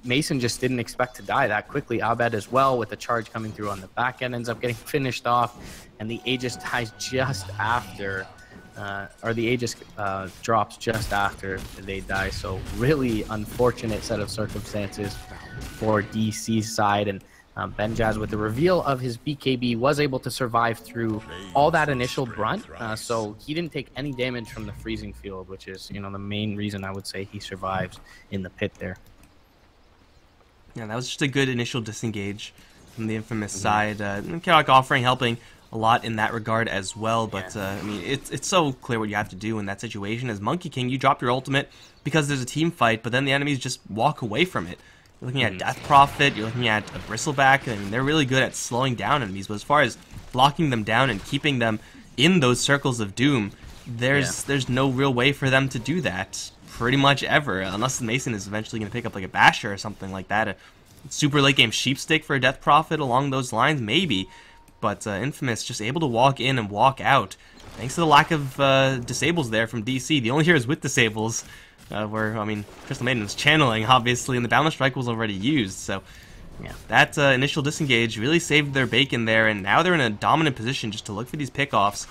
Mason just didn't expect to die that quickly. Abed as well, with the charge coming through on the back end, ends up getting finished off, and the Aegis dies just after. Or the Aegis drops just after they die. So really unfortunate set of circumstances for DC's side. And Benjaz, with the reveal of his BKB, was able to survive through all that initial brunt. So he didn't take any damage from the freezing field, which is, the main reason I would say he survives in the pit there. Yeah, that was just a good initial disengage from the Infamous side. Chaotic Offering helping a lot in that regard as well, but I mean, it's so clear what you have to do in that situation. As Monkey King, you drop your ultimate because there's a team fight, but then the enemies just walk away from it. You're looking at Death Prophet, you're looking at a Bristleback. I mean, they're really good at slowing down enemies, but as far as blocking them down and keeping them in those circles of doom, there's no real way for them to do that pretty much ever, unless Mason is eventually going to pick up like a Basher or something like that. A super late game Sheepstick for a Death Prophet along those lines, maybe. But Infamous just able to walk in and walk out, thanks to the lack of disables there from DC. The only heroes with disables where, I mean, Crystal Maiden was channeling, obviously, and the Boundless Strike was already used, so Yeah. that initial disengage really saved their bacon there, and now they're in a dominant position just to look for these pickoffs.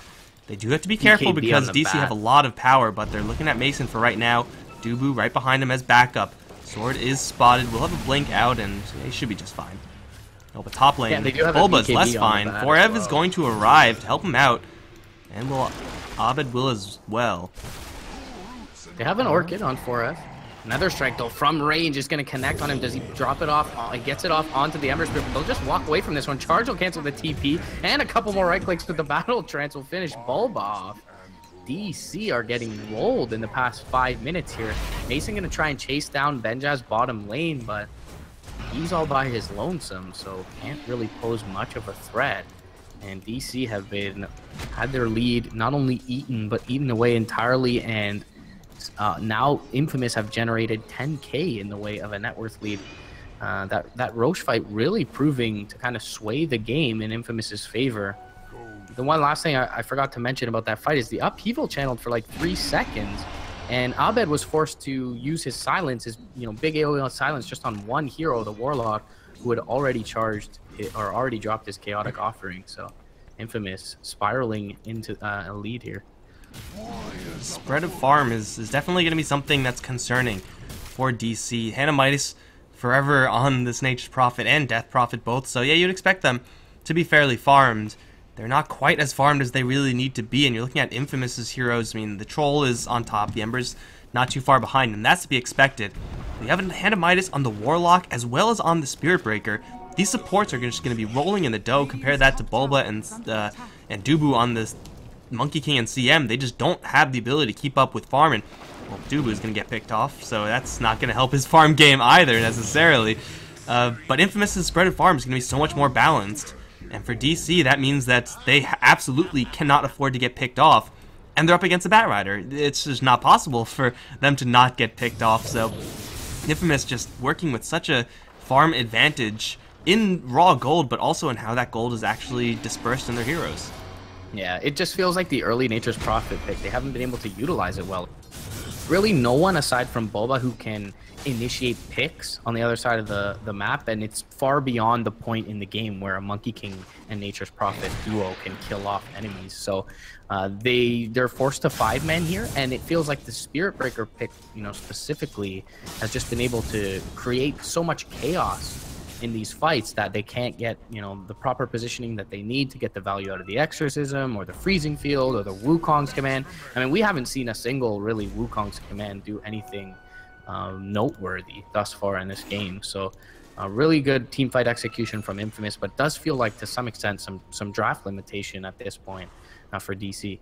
They do have to be careful BKB because on the DC back. have a lot of power, but they're looking at Mason for right now. Dubu right behind him as backup. Sword is spotted. We'll have a blink out, and he should be just fine. Oh, but top lane, Yeah, they do have a Bulba's BKB less on the fine. back as Forev well. is going to arrive to help him out, and Abed will as well. They have an Orchid on 4F. Another strike, though, from range is going to connect on him. Does he drop it off? He gets it off onto the Ember Spirit, but they'll just walk away from this one. Charge will cancel the TP, and a couple more right clicks with the Battle Trance will finish Bulba off. DC are getting rolled in the past 5 minutes here. Mason going to try and chase down Benja's bottom lane, but he's all by his lonesome, so can't really pose much of a threat. And DC have had their lead not only eaten, but eaten away entirely, and now Infamous have generated 10k in the way of a net worth lead. That Roche fight really proving to kind of sway the game in Infamous's favor. The one last thing I forgot to mention about that fight is the upheaval channeled for like 3 seconds, and Abed was forced to use his silence, his big AoE silence, just on one hero, the Warlock, who had already already dropped his chaotic offering. So Infamous spiraling into a lead here. Spread of farm is definitely going to be something that's concerning for DC. Hanamitis forever on this Nature's Prophet and Death Prophet both, so yeah, you'd expect them to be fairly farmed. They're not quite as farmed as they really need to be, and you're looking at Infamous's heroes. I mean, the Troll is on top, the Ember's not too far behind, and that's to be expected. We have Hanamitis on the Warlock as well as on the Spirit Breaker. These supports are just going to be rolling in the dough. Compare that to Bulba and Dubu on this Monkey King and CM. They just don't have the ability to keep up with farming. Well, Dubu is going to get picked off, so that's not going to help his farm game either necessarily. But Infamous's spread of farm is going to be so much more balanced. And for DC, that means that they absolutely cannot afford to get picked off. And they're up against a Batrider. It's just not possible for them to not get picked off. So Infamous just working with such a farm advantage in raw gold, but also in how that gold is actually dispersed in their heroes. Yeah, it just feels like the early Nature's Prophet pick. They haven't been able to utilize it well. Really no one aside from Bulba who can initiate picks on the other side of the map, and it's far beyond the point in the game where a Monkey King and Nature's Prophet duo can kill off enemies. So they're forced to 5-man here, and it feels like the Spirit Breaker pick, specifically, has just been able to create so much chaos in these fights that they can't get the proper positioning that they need to get the value out of the Exorcism or the Freezing Field or the Wukong's command. I mean, we haven't seen a single really Wukong's command do anything noteworthy thus far in this game. So really good team fight execution from Infamous, but does feel like to some extent some draft limitation at this point for DC.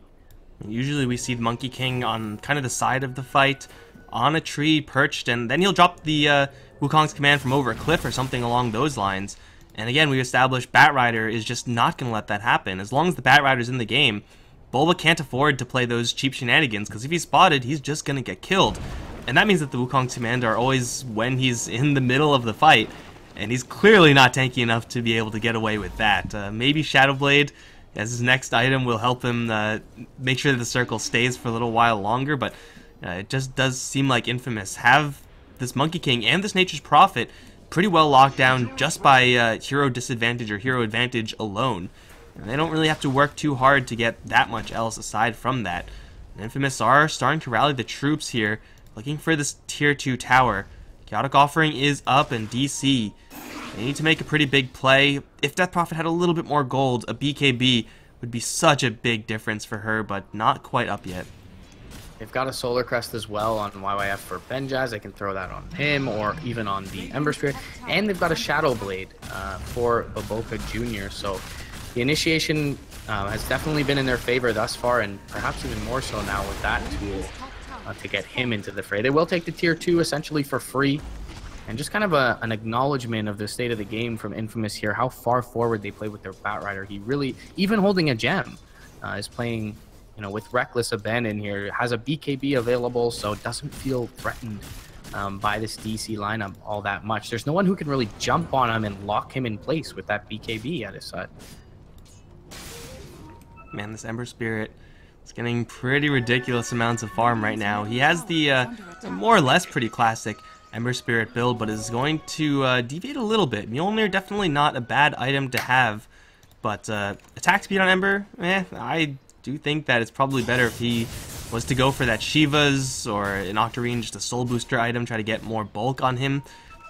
Usually we see the Monkey King on kind of the side of the fight, on a tree perched, and then he'll drop the Wukong's command from over a cliff or something along those lines. And again, we established Batrider is just not going to let that happen. As long as the Batrider's in the game, Bulba can't afford to play those cheap shenanigans, because if he's spotted, he's just going to get killed. And that means that the Wukong's command are always when he's in the middle of the fight, and he's clearly not tanky enough to be able to get away with that. Maybe Shadowblade as his next item will help him make sure that the circle stays for a little while longer, but it just does seem like Infamous have this Monkey King and this Nature's Prophet pretty well locked down just by hero disadvantage or hero advantage alone. And they don't really have to work too hard to get that much else aside from that. And Infamous are starting to rally the troops here, looking for this tier 2 tower. Chaotic Offering is up, and DC, they need to make a pretty big play. If Death Prophet had a little bit more gold, a BKB would be such a big difference for her, but not quite up yet. They've got a Solar Crest as well on YYF for Benjaz. They can throw that on him or even on the Ember Spirit. And they've got a Shadow Blade for Baboka Jr. So the initiation has definitely been in their favor thus far, and perhaps even more so now with that tool to get him into the fray. They will take the tier 2 essentially for free. And just kind of an acknowledgement of the state of the game from Infamous here, how far forward they play with their Batrider. He really, even holding a gem, is playing with Reckless Abandon here, has a BKB available, so doesn't feel threatened by this DC lineup all that much. There's no one who can really jump on him and lock him in place with that BKB at his side. Man, this Ember Spirit He's getting pretty ridiculous amounts of farm right now. He has the more or less pretty classic Ember Spirit build, but is going to deviate a little bit. Mjolnir definitely not a bad item to have, but attack speed on Ember, I do think that it's probably better if he was to go for that Shiva's or an Octarine, just a soul booster item, try to get more bulk on him.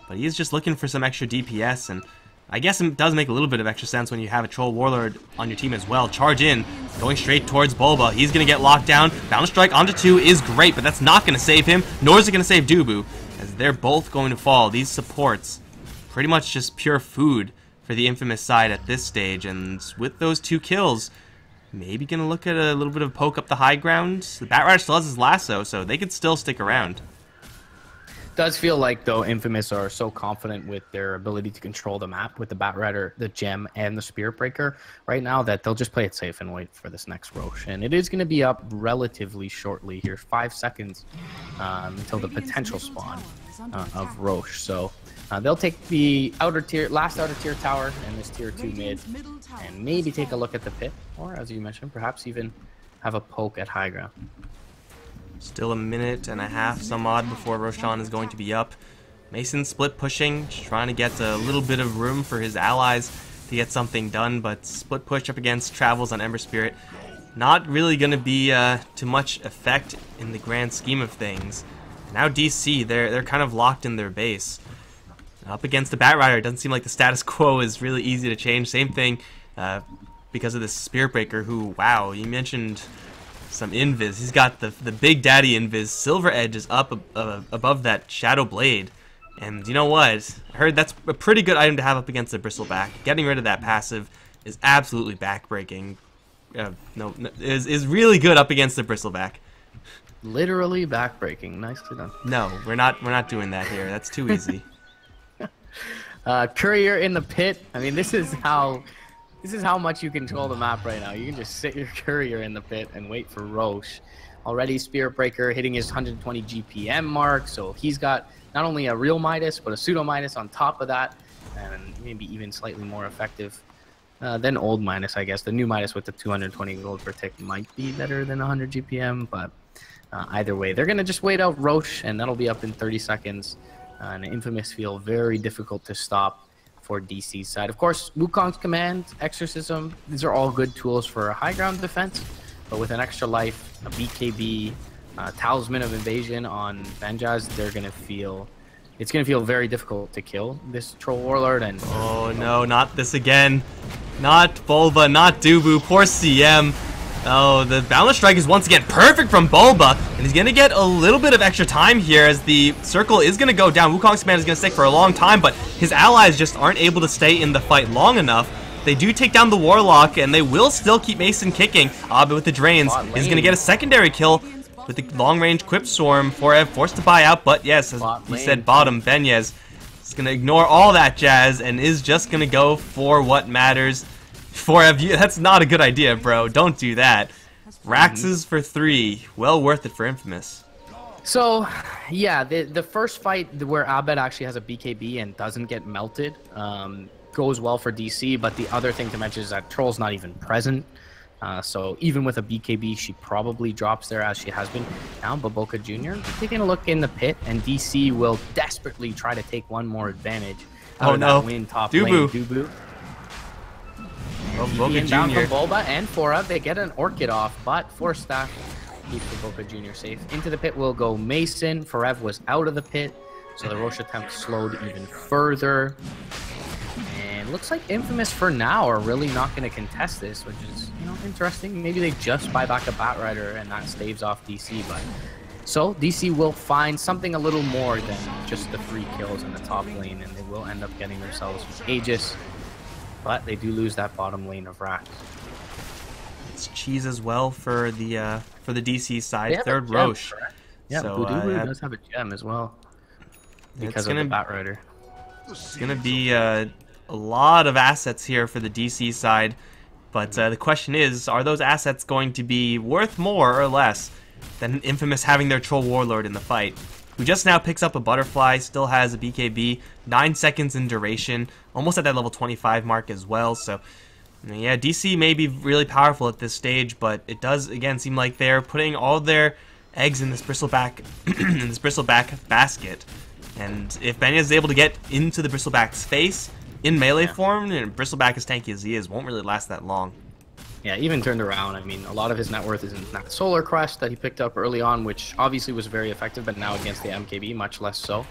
But he is just looking for some extra DPS, and I guess it does make a little bit of extra sense when you have a Troll Warlord on your team as well. Charge in, going straight towards Bulba. He's going to get locked down. Balance Strike onto 2 is great, but that's not going to save him, nor is it going to save Dubu, as they're both going to fall. These supports, pretty much just pure food for the Infamous side at this stage, and with those 2 kills, maybe going to look at a little bit of poke up the high ground. The Batrider still has his lasso, so they could still stick around. Does feel like, though, Infamous are so confident with their ability to control the map with the Batrider, the Gem, and the Spirit Breaker right now that they'll just play it safe and wait for this next Roche. And it is going to be up relatively shortly here, 5 seconds until the potential spawn of Roche. So they'll take the last outer tier tower and this tier 2 mid, and maybe take a look at the pit, or as you mentioned, perhaps even have a poke at high ground. Still a minute and a half, some odd, before Roshan is going to be up. Mason split pushing, just trying to get a little bit of room for his allies to get something done, but split push up against Travels on Ember Spirit, not really going to be too much effect in the grand scheme of things. Now DC, they're kind of locked in their base. Up against the Batrider, it doesn't seem like the status quo is really easy to change. Same thing because of this Spirit Breaker, who, wow, you mentioned some invis. He's got the big daddy invis. Silver Edge is up above that Shadow Blade. And you know what? I heard that's a pretty good item to have up against the Bristleback. Getting rid of that passive is absolutely backbreaking. Is really good up against the Bristleback. Literally backbreaking. Nicely done. No, we're not doing that here. That's too easy. Courier in the pit. I mean, this is how much you control the map right now. You can just sit your Courier in the pit and wait for Roche. Already Spirit Breaker hitting his 120 GPM mark, so he's got not only a real Midas, but a pseudo Midas on top of that, and maybe even slightly more effective than old Midas, I guess. The new Midas with the 220 gold per tick might be better than 100 GPM, but either way, they're going to just wait out Roche, and that'll be up in 30 seconds. And Infamous feel very difficult to stop for DC's side. Of course, Wukong's Command, Exorcism, these are all good tools for high ground defense, but with an extra life, a BKB, Talisman of Invasion on Benjaz, it's going to feel very difficult to kill this Troll Warlord. And oh no, not this again. Not Bulba, not Dubu, poor CM. Oh, the Balance Strike is once again perfect from Bulba, and he's going to get a little bit of extra time here as the circle is going to go down. Wukong's Command is going to stick for a long time, but his allies just aren't able to stay in the fight long enough. They do take down the Warlock, and they will still keep Mason kicking, but with the Drains, he's going to get a secondary kill with the long-range Quip Swarm. Forev forced to buy out, but yes, as he said, bottom, Benyez is going to ignore all that jazz and is just going to go for what matters. That's not a good idea, bro. Don't do that. Raxes for 3. Well worth it for Infamous. So, yeah, the first fight where Abed actually has a BKB and doesn't get melted goes well for DC, but the other thing to mention is that Troll's not even present. So even with a BKB, she probably drops there as she has been. Now, Baboka Jr. taking a look in the pit, and DC will desperately try to take one more advantage out of that win top lane. Dubu. Boca Down Jr. from Bulba and Fora, they get an Orchid off, but Force Staff keeps the Boca Jr. safe. Into the pit will go Mason. Forev was out of the pit, so the Roche attempt slowed even further. And looks like Infamous for now are really not going to contest this, which is interesting. Maybe they just buy back a Batrider and that staves off DC, but so DC will find something a little more than just the 3 kills in the top lane, and they will end up getting themselves Aegis. But they do lose that bottom lane of Rax. It's cheese as well for the DC side. Third Roche. Yeah, so, Budubu does have a gem as well because of the Batrider. It's gonna be a lot of assets here for the DC side, but the question is, are those assets going to be worth more or less than Infamous having their Troll Warlord in the fight? Who just now picks up a Butterfly, still has a BKB, 9 seconds in duration, almost at that level 25 mark as well, so Yeah, DC may be really powerful at this stage, but it does again seem like they're putting all their eggs in this bristleback in this bristleback basket. And if Benya is able to get into the bristleback's face in melee form, and bristleback as tanky as he is, won't really last that long. Yeah, even turned around. I mean, a lot of his net worth is in that Solar Crest that he picked up early on, which obviously was very effective, but now against the MKB, much less so.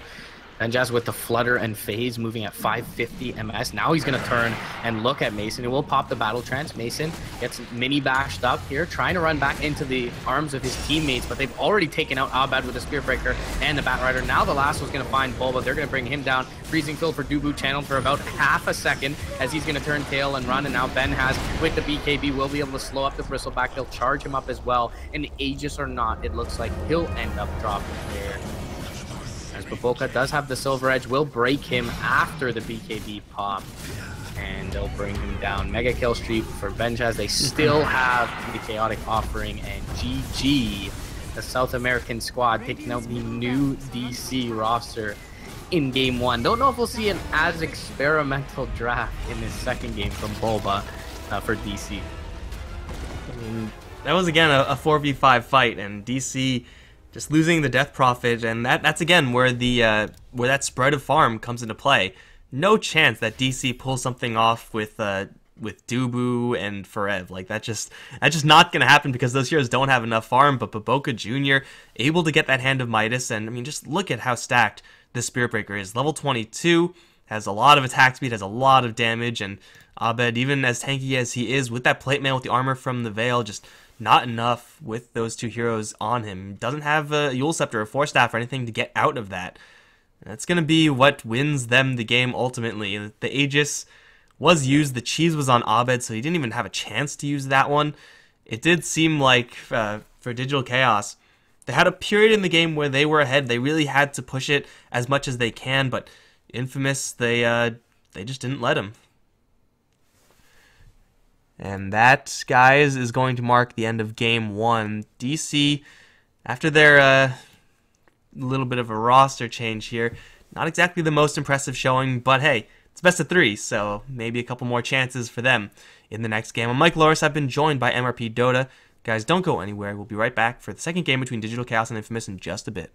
Benjaz with the Flutter and Phase moving at 550 MS. Now he's going to turn and look at Mason. He will pop the Battle Trance. Mason gets mini bashed up here, trying to run back into the arms of his teammates, but they've already taken out Abad with the Spear Breaker and the Bat Rider. Now the last was going to find Bulba. They're going to bring him down. Freezing Field for Dubu channeled for about half a second as he's going to turn tail and run. And now Ben has, with the BKB, will be able to slow up the Bristleback. He'll charge him up as well. And Aegis or not, it looks like he'll end up dropping there. As Baboka does have the Silver Edge, will break him after the BKB pop. And they'll bring him down. Mega kill streak for Benjaz. They still have the Chaotic Offering. And GG, the South American squad, taking out the new DC roster in Game 1. Don't know if we'll see an as experimental draft in this second game from Bulba for DC. That was, again, a 4v5 fight, and DC just losing the Death Prophet, and that's again where where that spread of farm comes into play. No chance that DC pulls something off with Dubu and Forev. Like that's just not gonna happen because those heroes don't have enough farm. But Baboka Jr. able to get that Hand of Midas, and I mean just look at how stacked this Spirit Breaker is. Level 22, has a lot of attack speed, has a lot of damage, and Abed, even as tanky as he is, with that plate mail with the armor from the Veil, just not enough with those two heroes on him. Doesn't have a Eul Scepter or Force Staff or anything to get out of that. That's going to be what wins them the game ultimately. The Aegis was used, the cheese was on Abed, so he didn't even have a chance to use that one. It did seem like, for Digital Chaos, they had a period in the game where they were ahead. They really had to push it as much as they can, but Infamous, they just didn't let him. And that, guys, is going to mark the end of Game 1. DC, after their little bit of a roster change here, not exactly the most impressive showing, but hey, it's best of 3, so maybe a couple more chances for them in the next game. I'm Mike Loris. I've been joined by MRP Dota. Guys, don't go anywhere. We'll be right back for the second game between Digital Chaos and Infamous in just a bit.